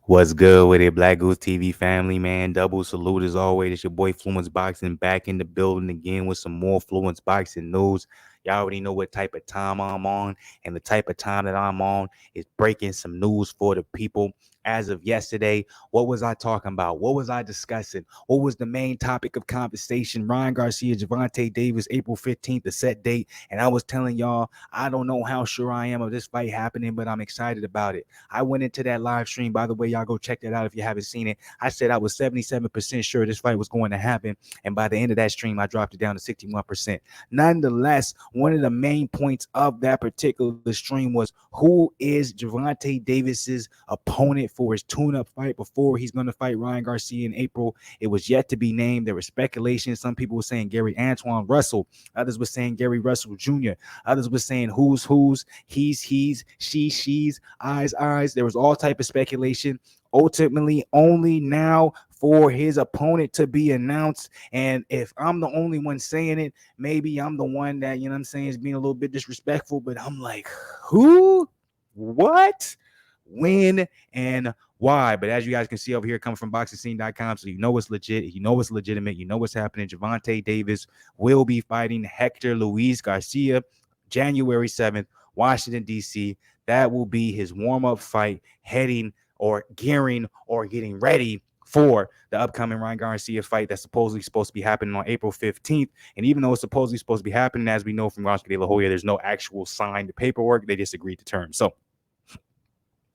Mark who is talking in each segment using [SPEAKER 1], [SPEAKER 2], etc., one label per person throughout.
[SPEAKER 1] What's good with it, Black Goose TV family, man? Double salute as always. It's your boy Fluence Boxing back in the building again with some more Fluence Boxing news. Y'all already know what type of time I'm on, and the type of time that I'm on is breaking some news for the people. As of yesterday, what was I talking about? What was I discussing? What was the main topic of conversation? Ryan Garcia, Gervonta Davis, April 15th, the set date. And I was telling y'all, I don't know how sure I am of this fight happening, but I'm excited about it. I went into that live stream. By the way, y'all go check that out if you haven't seen it. I said I was 77% sure this fight was going to happen. And by the end of that stream, I dropped it down to 61%. Nonetheless, one of the main points of that particular stream was who is Gervonta Davis's opponent for his tune-up fight before he's going to fight Ryan Garcia in April. It was yet to be named. There was speculation. Some people were saying Gary Antoine Russell. Others were saying Gary Russell Jr. Others were saying who's, he's, she's, eyes. There was all type of speculation. Ultimately, only now for his opponent to be announced. And if I'm the only one saying it, maybe I'm the one that, you know what I'm saying, is being a little bit disrespectful. But I'm like, who? What? When? And why? But as you guys can see over here, coming from BoxingScene.com, so you know it's legit, you know it's legitimate, you know what's happening. Gervonta Davis will be fighting Hector Luis Garcia January 7th, Washington, D.C. That will be his warm-up fight heading or gearing or getting ready for the upcoming Ryan Garcia fight that's supposedly supposed to be happening on April 15th. And even though it's supposedly supposed to be happening, as we know from Oscar De La Hoya, there's no actual signed paperwork. They just agreed to terms. So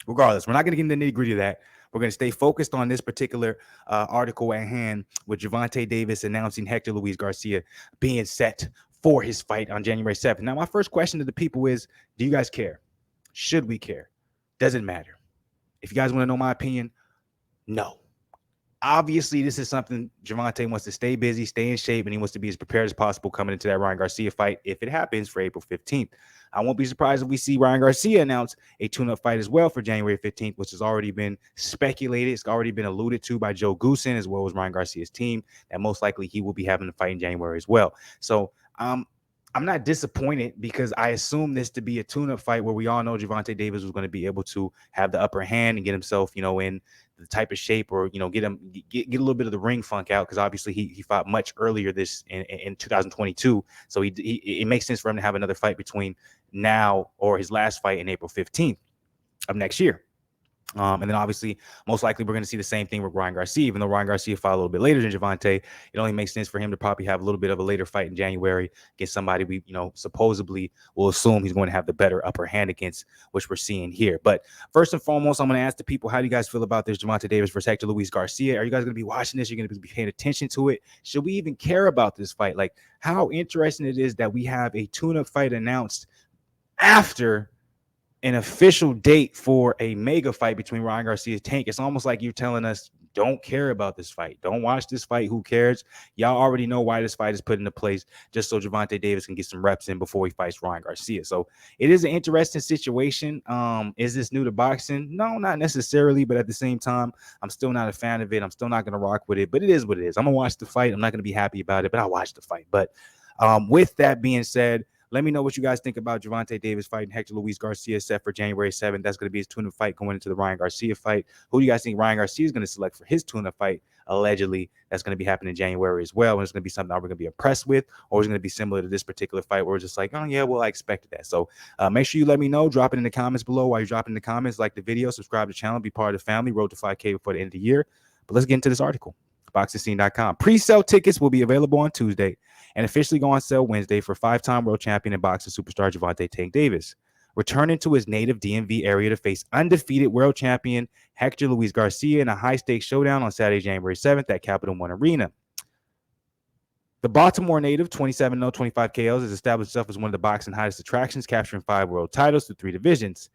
[SPEAKER 1] regardless, we're not going to get into the nitty-gritty of that. We're going to stay focused on this particular article at hand with Gervonta Davis announcing Hector Luis Garcia being set for his fight on January 7th. Now, my first question to the people is, do you guys care? Should we care? Doesn't matter. If you guys want to know my opinion, no. Obviously, this is something Gervonta wants to stay busy, stay in shape, and he wants to be as prepared as possible coming into that Ryan Garcia fight if it happens for April 15th. I won't be surprised if we see Ryan Garcia announce a tune-up fight as well for January 15th, which has already been speculated. It's already been alluded to by Joe Goosen as well as Ryan Garcia's team, that most likely he will be having a fight in January as well. So I'm not disappointed because I assumed this to be a tune-up fight where we all know Gervonta Davis was going to be able to have the upper hand and get himself, in the type of shape or, get a little bit of the ring funk out, because obviously he fought much earlier this in 2022. So it makes sense for him to have another fight between now or his last fight in April 15th of next year. And then obviously, most likely, we're going to see the same thing with Ryan Garcia. Even though Ryan Garcia fought a little bit later than Gervonta, it only makes sense for him to probably have a little bit of a later fight in January against somebody we, supposedly will assume he's going to have the better upper hand against, which we're seeing here. But first and foremost, I'm going to ask the people, how do you guys feel about this Gervonta Davis versus Hector Luis Garcia? Are you guys going to be watching this? You're going to be paying attention to it? Should we even care about this fight? Like, how interesting it is that we have a tune-up fight announced after an official date for a mega fight between Ryan Garcia's Tank. It's almost like you're telling us, don't care about this fight. Don't watch this fight. Who cares? Y'all already know why this fight is put into place, just so Gervonta Davis can get some reps in before he fights Ryan Garcia. So it is an interesting situation. Is this new to boxing? No, not necessarily, but at the same time, I'm still not a fan of it. I'm still not going to rock with it, but it is what it is. I'm going to watch the fight. I'm not going to be happy about it, but I'll watch the fight. But with that being said, let me know what you guys think about Gervonta Davis fighting Hector Luis Garcia set for January 7th. That's going to be his tune-up fight going into the Ryan Garcia fight. Who do you guys think Ryan Garcia is going to select for his tune-up fight? Allegedly, that's going to be happening in January as well. And it's going to be something that we're going to be impressed with, or it's going to be similar to this particular fight where it's just like, oh, yeah, well, I expected that. So make sure you let me know. Drop it in the comments below. While you're dropping in the comments, like the video, subscribe to the channel, be part of the family, road to 5K before the end of the year. But let's get into this article. BoxingScene.com. Pre-sale tickets will be available on Tuesday and officially go on sale Wednesday for five-time world champion and boxing superstar Gervonta Tank Davis, returning to his native DMV area to face undefeated world champion Hector Luis Garcia in a high-stakes showdown on Saturday, January 7th at Capital One Arena. The Baltimore native, 27-0, 25 KOs, has established himself as one of the boxing hottest attractions, capturing 5 world titles through 3 divisions.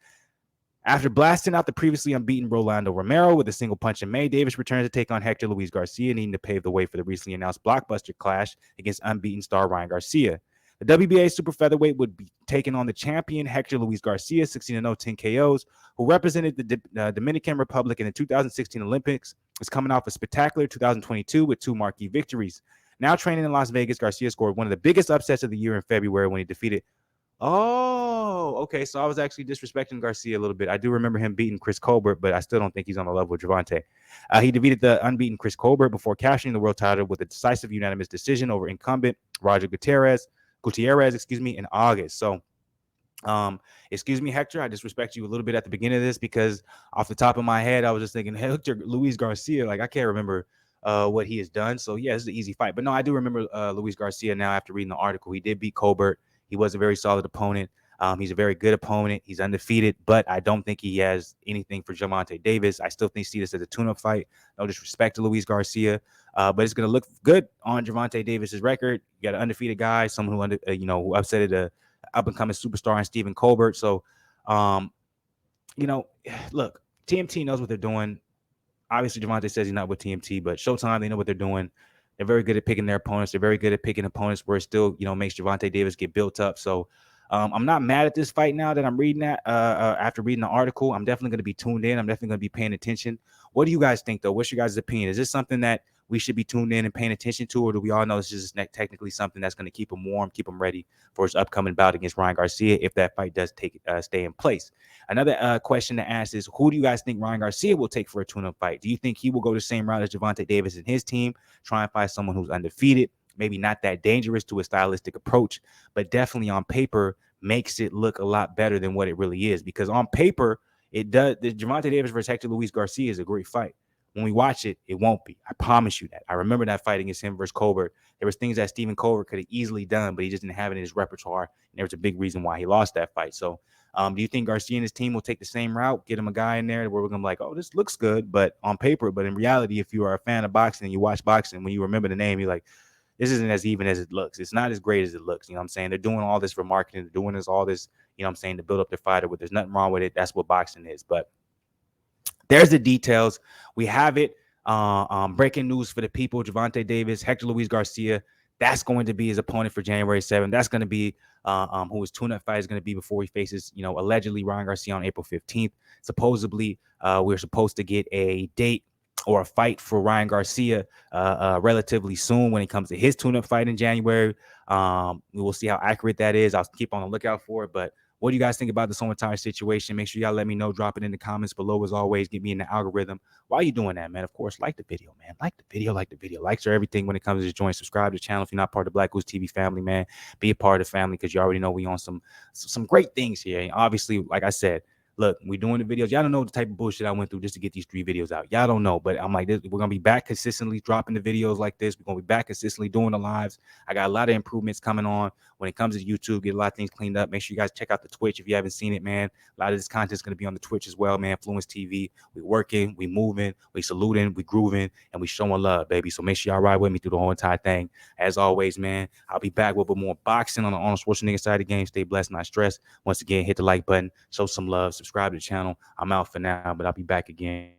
[SPEAKER 1] After blasting out the previously unbeaten Rolando Romero with a single punch in May, Davis returns to take on Hector Luis Garcia, needing to pave the way for the recently announced blockbuster clash against unbeaten star Ryan Garcia. The WBA super featherweight would be taking on the champion Hector Luis Garcia, 16-0, 10 KOs, who represented the Dominican Republic in the 2016 Olympics. Is coming off a spectacular 2022 with 2 marquee victories. Now training in Las Vegas, Garcia scored one of the biggest upsets of the year in February when he defeated Oh, okay. So I was actually disrespecting Garcia a little bit. I do remember him beating Chris Colbert, but I still don't think he's on the level with Gervonta. He defeated the unbeaten Chris Colbert before capturing the world title with a decisive unanimous decision over incumbent Roger Gutierrez, in August. So excuse me, Hector, I disrespect you a little bit at the beginning of this because off the top of my head, I was just thinking Hector Luis Garcia. Like I can't remember what he has done. So yeah, it's an easy fight. But no, I do remember Luis Garcia now after reading the article. He did beat Colbert. He was a very solid opponent. He's a very good opponent. He's undefeated, but I don't think he has anything for Gervonta Davis. I still see this as a tune-up fight. No disrespect to Luis Garcia, but it's going to look good on Gervonta Davis's record. You got an undefeated guy, someone who who upset a up-and-coming superstar in Stephen Colbert. So, um, look, TMT knows what they're doing. Obviously, Gervonta says he's not with TMT, but Showtime, they know what they're doing. They're very good at picking their opponents. They're very good at picking opponents where it still, makes Gervonta Davis get built up. So I'm not mad at this fight now that I'm reading that. After reading the article, I'm definitely going to be tuned in. I'm definitely going to be paying attention. What do you guys think, though? What's your guys' opinion? Is this something that we should be tuned in and paying attention to, or do we all know this is technically something that's going to keep him warm, keep him ready for his upcoming bout against Ryan Garcia if that fight does stay in place? Another question to ask is, who do you guys think Ryan Garcia will take for a tune-up fight? Do you think he will go the same route as Gervonta Davis and his team, try and find someone who's undefeated, maybe not that dangerous to a stylistic approach, but definitely on paper makes it look a lot better than what it really is? Because on paper, it does. The Gervonta Davis versus Hector Luis Garcia is a great fight. When we watch it, it won't be. I promise you that. I remember that fight against him versus Colbert. There was things that Stephen Colbert could have easily done, but he just didn't have it in his repertoire. And there was a big reason why he lost that fight. So do you think Garcia and his team will take the same route, get him a guy in there where we're going to be like, oh, this looks good, but on paper, but in reality, if you are a fan of boxing and you watch boxing, when you remember the name, you're like, this isn't as even as it looks. It's not as great as it looks. You know what I'm saying? They're doing all this for marketing. They're doing all this, to build up their fighter. But there's nothing wrong with it. That's what boxing is. But there's the details. We have it. Breaking news for the people: Gervonta Davis, Hector Luis Garcia. That's going to be his opponent for January 7th. That's going to be who his tune-up fight is going to be before he faces, allegedly Ryan Garcia on April 15th. Supposedly, we're supposed to get a date or a fight for Ryan Garcia relatively soon when it comes to his tune-up fight in January. We will see how accurate that is. I'll keep on the lookout for it, but what do you guys think about this whole entire situation? Make sure y'all let me know. Drop it in the comments below as always. Get me in the algorithm. While you're doing that, man, of course, like the video, man. Like the video. Likes are everything when it comes to join. Subscribe to the channel if you're not part of the BlakGooseTV family, man. Be a part of the family because you already know we on some great things here. And obviously, like I said, look, we doing the videos. Y'all don't know the type of bullshit I went through just to get these 3 videos out. Y'all don't know, but I'm like, we're going to be back consistently dropping the videos like this. We're going to be back consistently doing the lives. I got a lot of improvements coming on when it comes to YouTube. Get a lot of things cleaned up. Make sure you guys check out the Twitch if you haven't seen it, man. A lot of this content is going to be on the Twitch as well, man. Fluence TV. We working, we moving, we saluting, we grooving, and we showing love, baby. So make sure y'all ride with me through the whole entire thing. As always, man, I'll be back with more boxing on the Arnold Schwarzenegger side of the game. Stay blessed, not stressed. Once again, hit the like button, show some love, subscribe to the channel. I'm out for now, but I'll be back again